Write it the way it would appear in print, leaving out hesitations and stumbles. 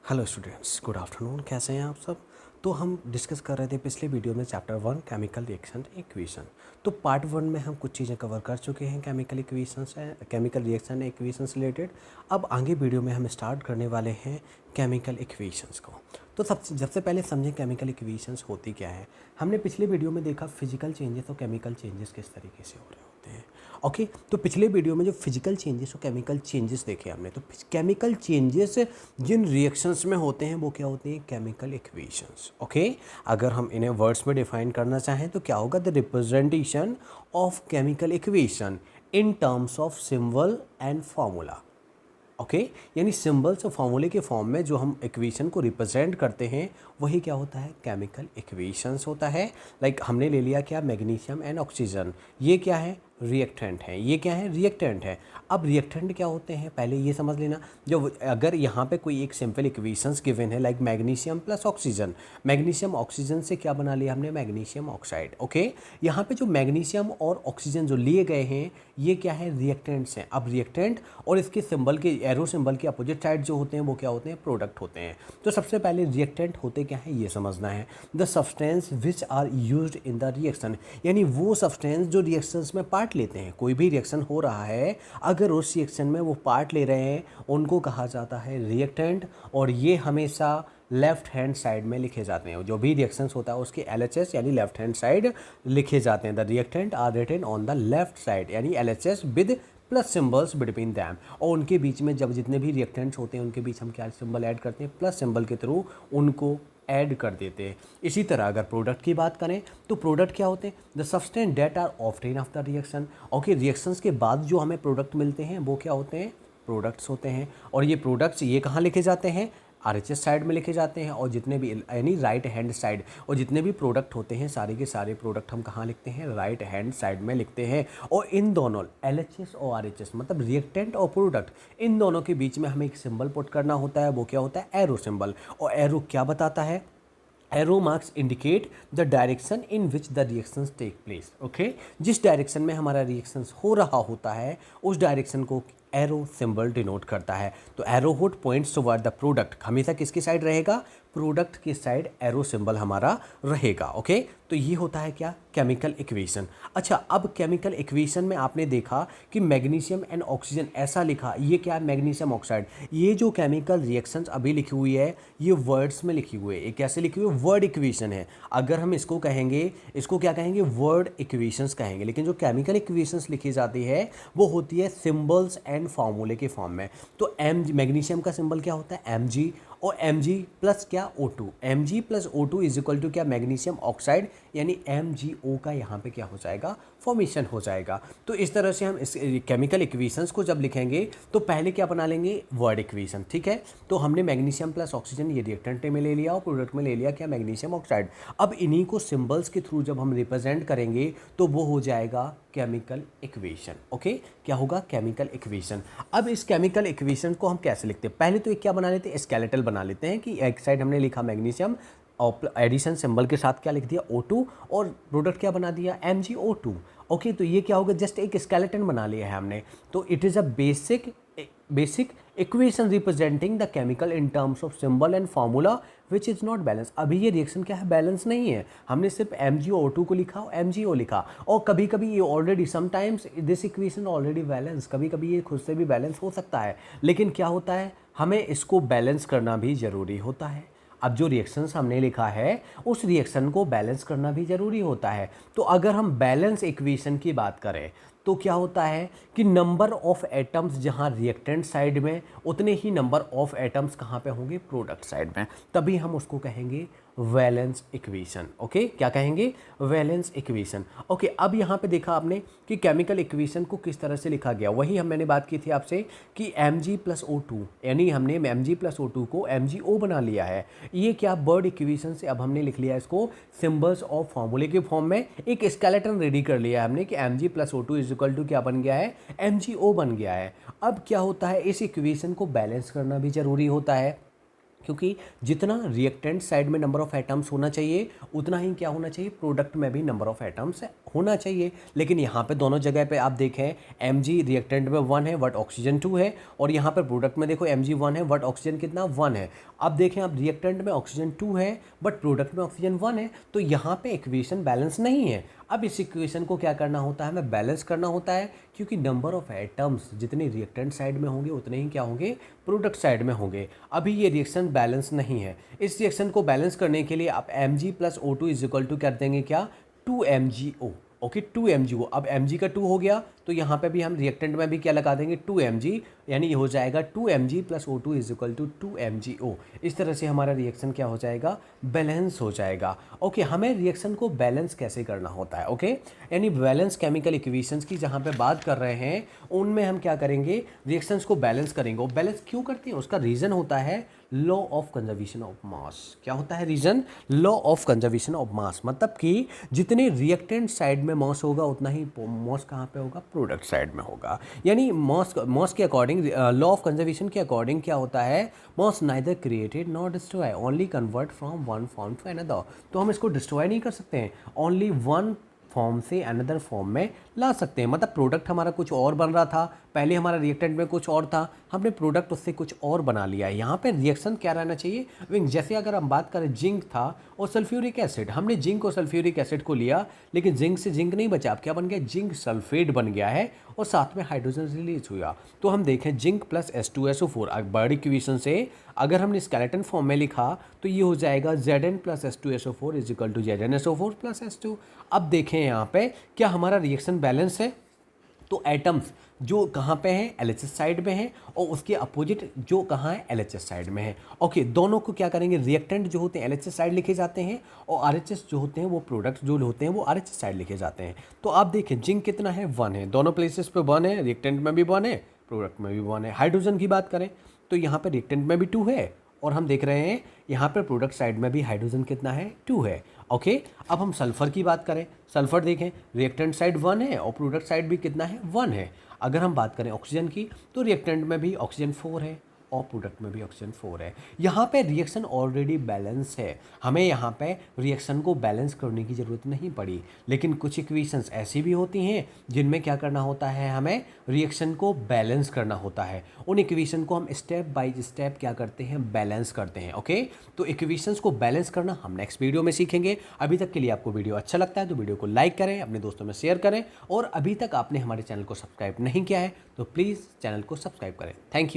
Hello students, good afternoon. कैसे हैं आप सब? तो हम डिस्कस कर रहे थे पिछले वीडियो में चैप्टर 1 केमिकल रिएक्शन इक्वेशन। तो पार्ट 1 में हम कुछ चीज़ें कवर कर चुके हैं केमिकल इक्वेशंस है, केमिकल रिएक्शन इक्वेशंस रिलेटेड। अब आगे वीडियो में हम स्टार्ट करने वाले हैं केमिकल इक्वेशंस को। तो सबसे पहले समझें केमिकल इक्वेशंस होती क्या है। हमने पिछले वीडियो में देखा फिजिकल चेंजेस और केमिकल चेंजेस किस तरीके से हो रहे होते हैं। ओके, तो पिछले वीडियो में जो फिजिकल चेंजेस और केमिकल चेंजेस देखे हमने, तो केमिकल चेंजेस जिन रिएक्शंस में होते हैं वो क्या होती हैं? Chemical equations. ओके, अगर हम इन्हें वर्ड्स में डिफाइन करना चाहें तो क्या होगा? The representation of chemical equation in terms of symbol and formula. Okay, यानी सिंबल्स और फॉर्मूले के फॉर्म में जो हम इक्वेशन को रिप्रेजेंट करते हैं वही क्या होता है? केमिकल इक्वेशंस होता है। लाइक हमने ले लिया क्या? Magnesium and oxygen. ये क्या है? रिएक्टेंट है। ये क्या है? रिएक्टेंट है। अब रिएक्टेंट क्या होते हैं पहले ये समझ लेना। जो अगर यहाँ पे कोई एक सिंपल इक्वेशंस गिवन है like magnesium plus oxygen, magnesium oxygen से क्या बना लिया हमने? Magnesium oxide. ओके, यहाँ पे जो मैग्नीशियम और ऑक्सीजन जो लिए गए हैं ये क्या है? रिएक्टेंट्स हैं। अब रिएक्टेंट और इसके सिंबल के एरो सिंबल के अपोजिट साइड जो होते हैं वो क्या होते हैं? प्रोडक्ट होते हैं। तो सबसे पहले रिएक्टेंट होते क्या है ये समझना है। The substance which are used in the reaction, यानी वो सब्सटेंस जो रिएक्शंस में पार्ट लेते हैं। कोई भी रिएक्शन हो रहा है, अगर उस रिएक्शन में वो पार्ट ले रहे हैं उनको कहा जाता है रिएक्टेंट। और ये हमेशा लेफ्ट हैंड साइड में लिखे जाते हैं। जो भी रिएक्शंस होता है उसके LHS यानी लेफ्ट हैंड साइड लिखे जाते हैं। The reactant are written on the left side, यानी LHS with plus symbols between them. और उनके बीच में जब जितने भी रिएक्टेंट्स होते हैं उनके बीच हम क्या सिंबल ऐड करते हैं? प्लस सिंबल के थ्रू उनको ऐड कर देते हैं। इसी तरह अगर प्रोडक्ट की बात करें तो प्रोडक्ट क्या होते हैं? The substance that are obtain after reaction. Okay, reactions के बाद जो हमें प्रोडक्ट मिलते हैं वो क्या होते हैं? प्रोडक्ट्स होते हैं। और ये प्रोडक्ट्स ये कहाँ लिखे जाते हैं? RHS साइड में लिखे जाते हैं। और जितने भी यानी राइट हैंड साइड, और जितने भी प्रोडक्ट होते हैं सारे के सारे प्रोडक्ट हम कहाँ लिखते हैं? राइट हैंड साइड में लिखते हैं। और इन दोनों LHS और RHS मतलब रिएक्टेंट और प्रोडक्ट, इन दोनों के बीच में हमें एक सिंबल पुट करना होता है। वो क्या होता है? Arrow symbol. और एरो क्या बताता है? Arrow marks indicate the direction in which the reactions take place. Okay, जिस डायरेक्शन में हमारा रिएक्शंस हो रहा होता है उस डायरेक्शन को एरो सिंबल डिनोट करता है। तो arrow hood points toward the product, हमेशा किसकी साइड रहेगा? प्रोडक्ट की साइड एरो सिंबल हमारा रहेगा। ओके, तो ये होता है क्या? Chemical equation. अच्छा, अब केमिकल इक्वेशन में आपने देखा कि मैग्नीशियम एंड ऑक्सीजन ऐसा लिखा, ये क्या है? Magnesium oxide. ये जो केमिकल रिएक्शंस अभी लिखी हुई है ये वर्ड्स में लिखी हुई है। ये कैसे लिखी हुई है? वर्ड इक्वेशन है। अगर हम इसको कहेंगे, इसको क्या कहेंगे? वर्ड इक्वेशंस कहेंगे। लेकिन जो केमिकल इक्वेशंस लिखी जाती है वो होती है सिंबल्स एंड फॉर्मूले के फॉर्म में। तो मैग्नीशियम का सिंबल क्या होता है? Mg। और Mg प्लस क्या? O2। Mg plus O2 is equal to क्या? मैग्नीशियम ऑक्साइड, यानी MgO का यहाँ पे क्या हो जाएगा? फॉर्मेशन हो जाएगा। तो इस तरह से हम इस केमिकल इक्वेशंस को जब लिखेंगे तो पहले क्या बना लेंगे? Word equation. ठीक है, तो हमने मैग्नीशियम प्लस ऑक्सीजन ये रिएक्टेंट में ले लिया और प्रोडक्ट में ले लिया क्या? Magnesium oxide. अब इन्हीं को सिंबल्स के थ्रू जब हम रिप्रेजेंट करेंगे तो वो हो जाएगा केमिकल इक्वेशन। ओके, क्या होगा? Chemical equation. अब इस केमिकल इक्वेशन को हम कैसे लिखते हैं? पहले तो एक क्या बना लेते हैं? स्केलेटल बना लेते हैं कि एक साइड हमने लिखा मैग्नीशियम और एडिशन सिंबल के साथ क्या लिख दिया? O2, और प्रोडक्ट क्या बना दिया? MgO2। ओके, तो ये क्या होगा? जस्ट एक स्केलेटन बना लिया है हमने। तो it is a basic equation representing the chemical in terms of symbol and formula which is not balance. अभी ये रिएक्शन क्या है? बैलेंस नहीं है। हमने सिर्फ MgO2 को लिखा और MgO लिखा। और कभी कभी ये already sometimes this equation already balance, कभी कभी ये खुद से भी बैलेंस हो सकता है। लेकिन क्या होता है? हमें इसको बैलेंस करना भी ज़रूरी होता है। अब जो रिएक्शंस हमने लिखा है उस रिएक्शन को बैलेंस करना भी ज़रूरी होता है। तो अगर हम बैलेंस इक्वेशन की बात करें तो क्या होता है कि नंबर ऑफ एटम्स जहां रिएक्टेंट साइड में, उतने ही नंबर ऑफ एटम्स कहां पे होंगे? प्रोडक्ट साइड में। तभी हम उसको कहेंगे वैलेंस इक्वेशन। ओके, क्या कहेंगे? Valence equation. ओके, अब यहाँ पे देखा आपने कि केमिकल इक्वेशन को किस तरह से लिखा गया। वही मैंने बात की थी आपसे कि Mg प्लस O2, यानी हमने Mg प्लस O2 को MgO बना लिया है। ये क्या? वर्ड इक्वेशन से अब हमने लिख लिया इसको सिंबल्स ऑफ फॉर्मूले के फॉर्म में। एक स्केलेटन रेडी कर लिया हमने कि Mg plus O2 is equal to क्या बन गया है? MgO बन गया है। अब क्या होता है? इस इक्वेशन को बैलेंस करना भी जरूरी होता है, क्योंकि जितना रिएक्टेंट साइड में नंबर ऑफ एटम्स होना चाहिए उतना ही क्या होना चाहिए? प्रोडक्ट में भी नंबर ऑफ एटम्स होना चाहिए, लेकिन यहाँ पे दोनों जगह पे आप देखें Mg रिएक्टेंट में 1 है बट ऑक्सीजन 2 है, और यहाँ पर प्रोडक्ट में देखो Mg 1 है बट ऑक्सीजन कितना 1 है। अब देखें आप रिएक्टेंट में ऑक्सीजन 2 है बट प्रोडक्ट में ऑक्सीजन 1 है, तो यहाँ पे इक्वेशन बैलेंस नहीं है। अब इस इक्वेशन को क्या करना होता है, हमें बैलेंस करना होता है, क्योंकि नंबर ऑफ एटम्स जितने रिएक्टेंट साइड में होंगे उतने ही क्या होंगे, प्रोडक्ट साइड में होंगे। अभी ये रिएक्शन बैलेंस नहीं है। इस रिएक्शन को बैलेंस करने के लिए आप Mg plus O2 is equal to कर देंगे क्या, 2MgO। Okay 2MgO। अब Mg का 2 हो गया तो यहाँ पे भी हम रिएक्टेंट में भी क्या लगा देंगे 2Mg, यानी ये हो जाएगा 2Mg plus O2 is equal to 2MgO। इस तरह से हमारा रिएक्शन क्या हो जाएगा, बैलेंस हो जाएगा। ओके हमें रिएक्शन को बैलेंस कैसे करना होता है, ओके यानी बैलेंस केमिकल इक्वेशंस की जहाँ पे बात कर रहे हैं उनमें हम क्या करेंगे, रिएक्शंस को बैलेंस करेंगे। और बैलेंस क्यों करते हैं, उसका रीज़न होता है law of conservation of mass. क्या होता है reason, law of conservation of mass, मतलब कि जितने रिएक्टेंट साइड में मास होगा उतना ही मास कहाँ पे होगा, प्रोडक्ट साइड में होगा। यानी मास के अकॉर्डिंग, लॉ ऑफ कंजर्वेशन के अकॉर्डिंग क्या होता है, mass neither created not destroy, only convert from one form to another. तो हम इसको डिस्ट्रॉय नहीं कर सकते हैं, ओनली वन फॉर्म से अनदर फॉर्म में ला सकते हैं। मतलब प्रोडक्ट हमारा कुछ और बन रहा था, पहले हमारा रिएक्टेंट में कुछ और था, हमने प्रोडक्ट उससे कुछ और बना लिया है। यहाँ पे रिएक्शन क्या रहना चाहिए, जैसे अगर हम बात करें जिंक था और सल्फ्यूरिक एसिड, हमने जिंक और सल्फ्यूरिक एसिड को लिया, लेकिन जिंक से जिंक नहीं बचा, अब क्या बन गया, जिंक सल्फेट बन गया है और साथ में हाइड्रोजन रिलीज हुआ। तो हम देखें zinc plus H2SO4 bird equation से अगर हमने स्केलेटन फॉर्म में लिखा तो ये हो जाएगा Zn plus H2SO4 is equal to ZnSO4 plus H2। अब देखें यहाँ पे क्या हमारा रिएक्शन बैलेंस है, तो एटम्स जो कहाँ पे हैं, LHS साइड में है, और उसके अपोजिट जो कहाँ है, LHS साइड में है। ओके दोनों को क्या करेंगे, रिएक्टेंट जो होते हैं LHS साइड लिखे जाते हैं, और RHS जो होते हैं वो प्रोडक्ट्स जो होते हैं वो RHS साइड लिखे जाते हैं। तो आप देखें जिंक कितना है, 1 है, दोनों प्लेसेस पे 1 है, रिएक्टेंट में भी 1 है, प्रोडक्ट में भी 1 है। हाइड्रोजन की बात करें तो यहाँ पर रिएक्टेंट में भी 2 है, और हम देख रहे हैं यहाँ पर प्रोडक्ट साइड में भी हाइड्रोजन कितना है, 2 है। ओके अब हम सल्फ़र की बात करें, सल्फ़र देखें रिएक्टेंट साइड 1 है और प्रोडक्ट साइड भी कितना है, 1 है। अगर हम बात करें ऑक्सीजन की तो रिएक्टेंट में भी ऑक्सीजन 4 है और प्रोडक्ट में भी ऑक्सीजन 4 है। यहाँ पे रिएक्शन ऑलरेडी बैलेंस है, हमें यहाँ पे रिएक्शन को बैलेंस करने की ज़रूरत नहीं पड़ी। लेकिन कुछ इक्वेशंस ऐसी भी होती हैं जिनमें क्या करना होता है, हमें रिएक्शन को बैलेंस करना होता है। उन इक्वेशन को हम स्टेप बाय स्टेप क्या करते हैं, बैलेंस करते हैं। ओके तो इक्वेशंस को बैलेंस करना हम नेक्स्ट वीडियो में सीखेंगे। अभी तक के लिए आपको वीडियो अच्छा लगता है तो वीडियो को लाइक करें, अपने दोस्तों में शेयर करें, और अभी तक आपने हमारे चैनल को सब्सक्राइब नहीं किया है तो प्लीज़ चैनल को सब्सक्राइब करें। Thank you.